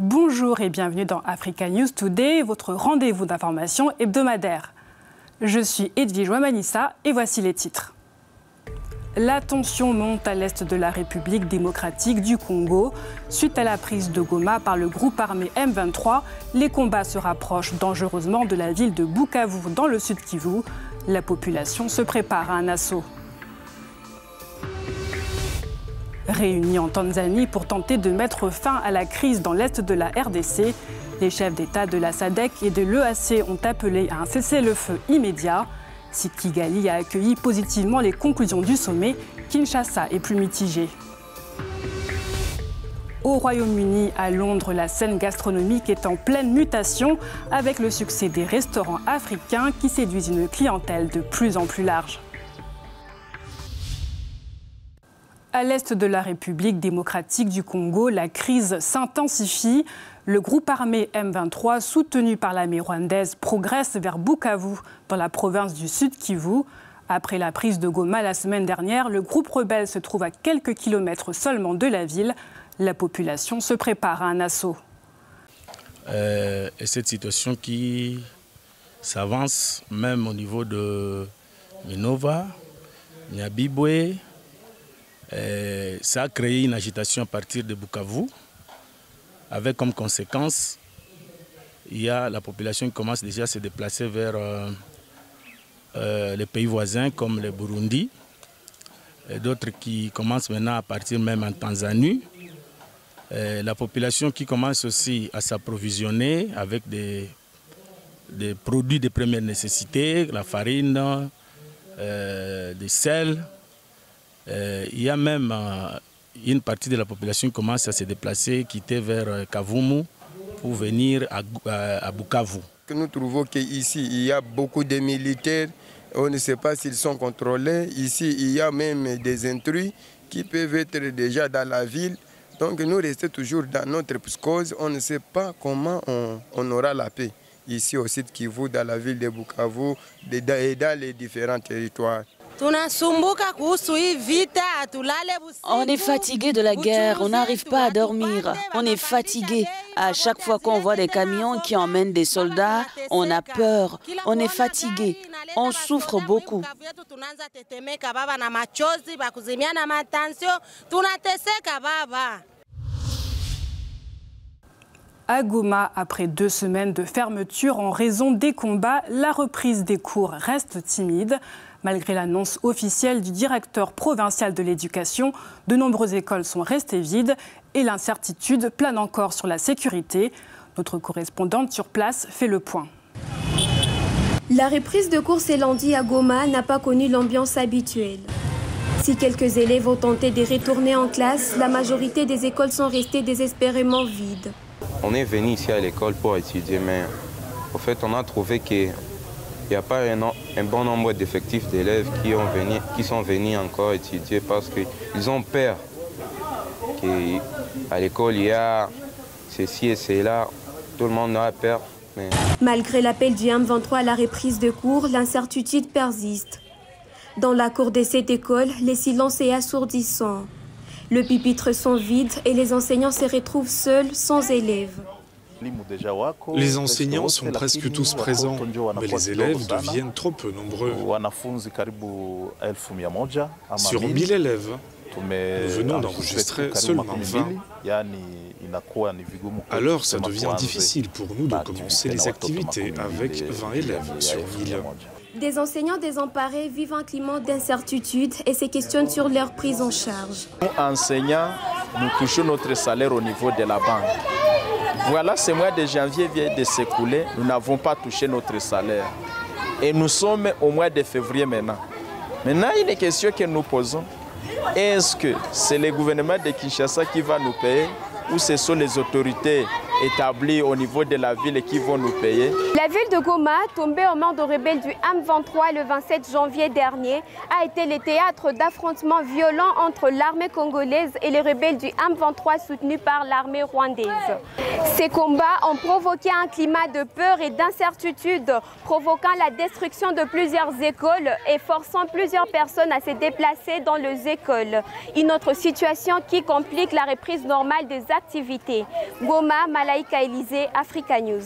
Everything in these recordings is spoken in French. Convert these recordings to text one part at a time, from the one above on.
Bonjour et bienvenue dans Africa News Today, votre rendez-vous d'information hebdomadaire. Je suis Edwige Ouamanissa et voici les titres. La tension monte à l'est de la République démocratique du Congo. Suite à la prise de Goma par le groupe armé M23, les combats se rapprochent dangereusement de la ville de Bukavu dans le sud Kivu. La population se prépare à un assaut. Réunis en Tanzanie pour tenter de mettre fin à la crise dans l'est de la RDC, les chefs d'État de la SADC et de l'EAC ont appelé à un cessez-le-feu immédiat. Si Kigali a accueilli positivement les conclusions du sommet, Kinshasa est plus mitigé. Au Royaume-Uni, à Londres, la scène gastronomique est en pleine mutation avec le succès des restaurants africains qui séduisent une clientèle de plus en plus large. À l'est de la République démocratique du Congo, la crise s'intensifie. Le groupe armé M23, soutenu par l'armée rwandaise, progresse vers Bukavu, dans la province du Sud Kivu. Après la prise de Goma la semaine dernière, le groupe rebelle se trouve à quelques kilomètres seulement de la ville. La population se prépare à un assaut. Et cette situation qui s'avance même au niveau de Minova, Nyabibwe, ça a créé une agitation à partir de Bukavu, avec comme conséquence, il y a la population qui commence déjà à se déplacer vers les pays voisins comme le Burundi, et d'autres qui commencent maintenant à partir même en Tanzanie. La population qui commence aussi à s'approvisionner avec des produits de première nécessité, la farine, des sels. Il y a même une partie de la population qui commence à se déplacer, quitter vers Kavumu pour venir à Bukavu. Nous trouvons qu'ici, il y a beaucoup de militaires. On ne sait pas s'ils sont contrôlés. Ici, il y a même des intrus qui peuvent être déjà dans la ville. Donc nous restons toujours dans notre cause. On ne sait pas comment on aura la paix. Ici au sud Kivu, dans la ville de Bukavu et dans les différents territoires. On est fatigué de la guerre, on n'arrive pas à dormir. On est fatigué. À chaque fois qu'on voit des camions qui emmènent des soldats, on a peur. On est fatigué. On souffre beaucoup. À Goma, après 2 semaines de fermeture en raison des combats, la reprise des cours reste timide. Malgré l'annonce officielle du directeur provincial de l'éducation, de nombreuses écoles sont restées vides et l'incertitude plane encore sur la sécurité. Notre correspondante sur place fait le point. La reprise de cours ce lundi à Goma n'a pas connu l'ambiance habituelle. Si quelques élèves ont tenté de retourner en classe, la majorité des écoles sont restées désespérément vides. On est venu ici à l'école pour étudier, mais au fait, on a trouvé qu'il n'y a pas un bon nombre d'effectifs d'élèves qui sont venus encore étudier parce qu'ils ont peur qu'à l'école, il y a ceci et cela. Tout le monde a peur. Mais... Malgré l'appel du M23 à la reprise de cours, l'incertitude persiste. Dans la cour de cette école, le silence est assourdissant. Le pupitre sont vides et les enseignants se retrouvent seuls, sans élèves. Les enseignants sont presque tous présents, mais les élèves deviennent trop peu nombreux. Sur 1000 élèves, nous venons d'enregistrer seulement 20. Alors ça devient difficile pour nous de commencer les activités avec 20 élèves sur 1000. Des enseignants désemparés vivent un climat d'incertitude et se questionnent sur leur prise en charge. Nous, enseignants, nous touchons notre salaire au niveau de la banque. Voilà, ce mois de janvier vient de s'écouler, nous n'avons pas touché notre salaire. Et nous sommes au mois de février maintenant. Maintenant, il y a une question que nous posons. Est-ce que c'est le gouvernement de Kinshasa qui va nous payer ou ce sont les autorités établies au niveau de la ville qui vont nous payer? La ville de Goma, tombée aux mains de rebelles du M23 le 27 janvier dernier, a été le théâtre d'affrontements violents entre l'armée congolaise et les rebelles du M23 soutenus par l'armée rwandaise. Ces combats ont provoqué un climat de peur et d'incertitude, provoquant la destruction de plusieurs écoles et forçant plusieurs personnes à se déplacer dans les écoles. Une autre situation qui complique la reprise normale des activités. Goma, Malaika Élysée, Africa News.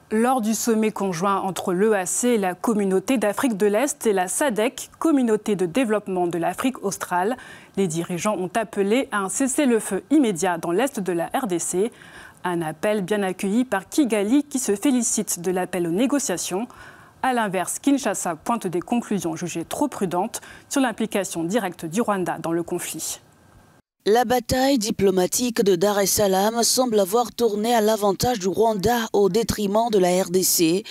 Lors du sommet conjoint entre l'EAC, la Communauté d'Afrique de l'Est et la SADC, Communauté de développement de l'Afrique australe, les dirigeants ont appelé à un cessez-le-feu immédiat dans l'Est de la RDC. Un appel bien accueilli par Kigali qui se félicite de l'appel aux négociations. A l'inverse, Kinshasa pointe des conclusions jugées trop prudentes sur l'implication directe du Rwanda dans le conflit. La bataille diplomatique de Dar es Salaam semble avoir tourné à l'avantage du Rwanda au détriment de la RDC,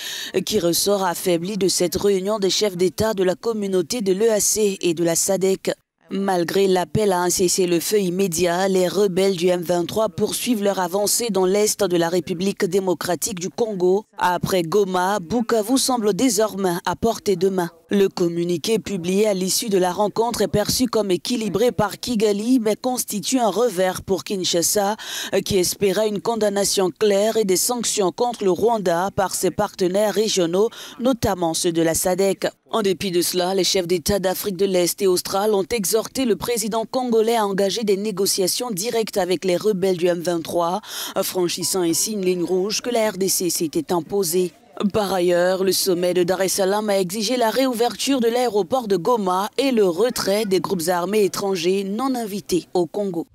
qui ressort affaiblie de cette réunion des chefs d'État de la communauté de l'EAC et de la SADC. Malgré l'appel à un cessez-le-feu immédiat, les rebelles du M23 poursuivent leur avancée dans l'est de la République démocratique du Congo. Après Goma, Bukavu semble désormais à portée de main. Le communiqué publié à l'issue de la rencontre est perçu comme équilibré par Kigali, mais constitue un revers pour Kinshasa, qui espérait une condamnation claire et des sanctions contre le Rwanda par ses partenaires régionaux, notamment ceux de la SADC. En dépit de cela, les chefs d'État d'Afrique de l'Est et australe ont exhorté le président congolais à engager des négociations directes avec les rebelles du M23, franchissant ainsi une ligne rouge que la RDC s'était imposée. Par ailleurs, le sommet de Dar es Salaam a exigé la réouverture de l'aéroport de Goma et le retrait des groupes armés étrangers non invités au Congo.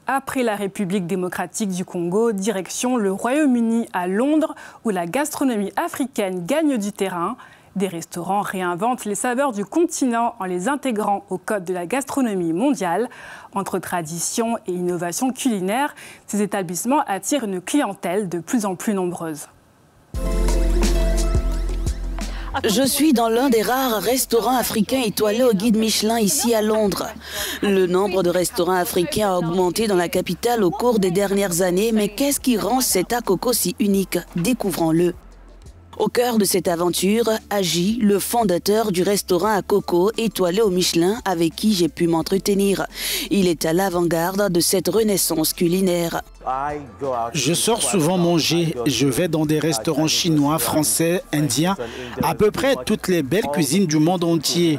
Après la République démocratique du Congo, direction le Royaume-Uni à Londres, où la gastronomie africaine gagne du terrain. Des restaurants réinventent les saveurs du continent en les intégrant au code de la gastronomie mondiale. Entre tradition et innovation culinaire, ces établissements attirent une clientèle de plus en plus nombreuse. Je suis dans l'un des rares restaurants africains étoilés au guide Michelin ici à Londres. Le nombre de restaurants africains a augmenté dans la capitale au cours des dernières années, mais qu'est-ce qui rend cet Akoko si unique? Découvrons-le. Au cœur de cette aventure agit le fondateur du restaurant Akoko étoilé au Michelin avec qui j'ai pu m'entretenir. Il est à l'avant-garde de cette renaissance culinaire. Je sors souvent manger. Je vais dans des restaurants chinois, français, indiens, à peu près toutes les belles cuisines du monde entier.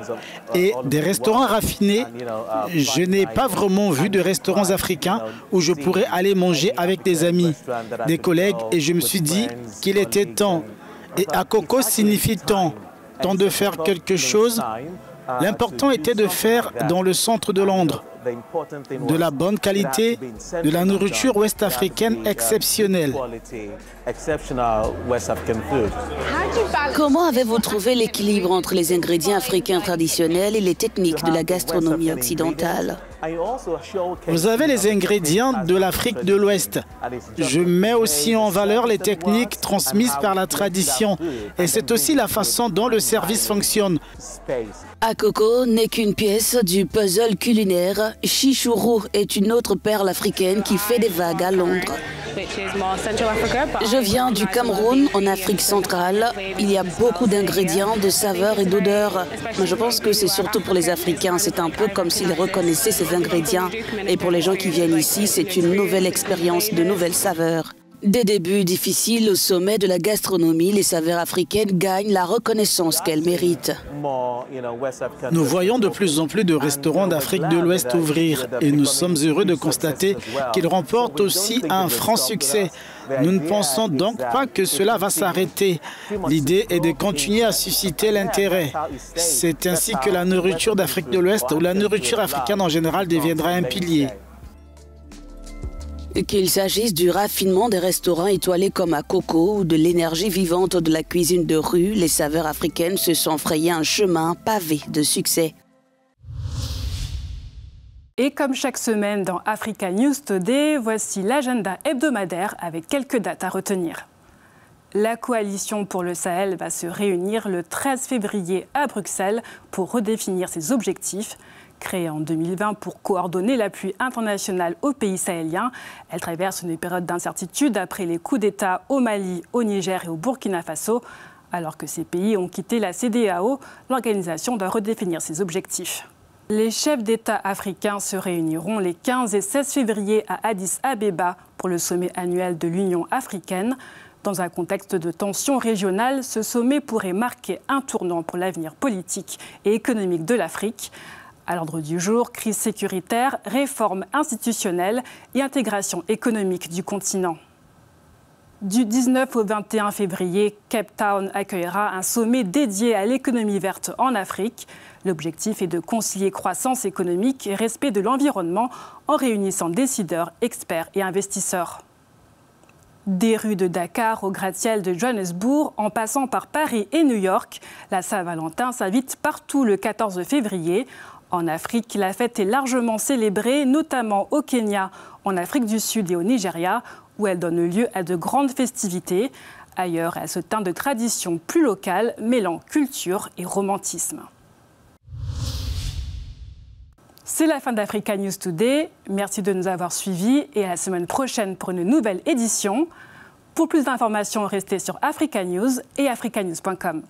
Et des restaurants raffinés, je n'ai pas vraiment vu de restaurants africains où je pourrais aller manger avec des amis, des collègues, et je me suis dit qu'il était temps. Et Akoko signifie temps de faire quelque chose. L'important était de faire dans le centre de Londres de la bonne qualité, de la nourriture ouest-africaine exceptionnelle. Comment avez-vous trouvé l'équilibre entre les ingrédients africains traditionnels et les techniques de la gastronomie occidentale? Vous avez les ingrédients de l'Afrique de l'Ouest. Je mets aussi en valeur les techniques transmises par la tradition. Et c'est aussi la façon dont le service fonctionne. Akoko n'est qu'une pièce du puzzle culinaire. Chichourou est une autre perle africaine qui fait des vagues à Londres. Je viens du Cameroun, en Afrique centrale. Il y a beaucoup d'ingrédients, de saveurs et d'odeurs. Mais je pense que c'est surtout pour les Africains. C'est un peu comme s'ils reconnaissaient ces ingrédients. Et pour les gens qui viennent ici, c'est une nouvelle expérience, de nouvelles saveurs. Des débuts difficiles au sommet de la gastronomie, les saveurs africaines gagnent la reconnaissance qu'elles méritent. Nous voyons de plus en plus de restaurants d'Afrique de l'Ouest ouvrir et nous sommes heureux de constater qu'ils remportent aussi un franc succès. Nous ne pensons donc pas que cela va s'arrêter. L'idée est de continuer à susciter l'intérêt. C'est ainsi que la nourriture d'Afrique de l'Ouest ou la nourriture africaine en général deviendra un pilier. Qu'il s'agisse du raffinement des restaurants étoilés comme Akoko ou de l'énergie vivante de la cuisine de rue, les saveurs africaines se sont frayées un chemin pavé de succès. Et comme chaque semaine dans Africa News Today, voici l'agenda hebdomadaire avec quelques dates à retenir. La coalition pour le Sahel va se réunir le 13 février à Bruxelles pour redéfinir ses objectifs. Créée en 2020 pour coordonner l'appui international aux pays sahéliens, elle traverse une période d'incertitude après les coups d'État au Mali, au Niger et au Burkina Faso. Alors que ces pays ont quitté la CEDEAO, l'organisation doit redéfinir ses objectifs. Les chefs d'État africains se réuniront les 15 et 16 février à Addis Abeba pour le sommet annuel de l'Union africaine. Dans un contexte de tension régionale, ce sommet pourrait marquer un tournant pour l'avenir politique et économique de l'Afrique. À l'ordre du jour, crise sécuritaire, réforme institutionnelle et intégration économique du continent. Du 19 au 21 février, Cape Town accueillera un sommet dédié à l'économie verte en Afrique. L'objectif est de concilier croissance économique et respect de l'environnement en réunissant décideurs, experts et investisseurs. Des rues de Dakar au gratte-ciel de Johannesburg, en passant par Paris et New York, la Saint-Valentin s'invite partout le 14 février. En Afrique, la fête est largement célébrée, notamment au Kenya, en Afrique du Sud et au Nigeria, où elle donne lieu à de grandes festivités. Ailleurs, elle se teint de traditions plus locales, mêlant culture et romantisme. C'est la fin d'Africa News Today. Merci de nous avoir suivis et à la semaine prochaine pour une nouvelle édition. Pour plus d'informations, restez sur Africa News et africanews.com.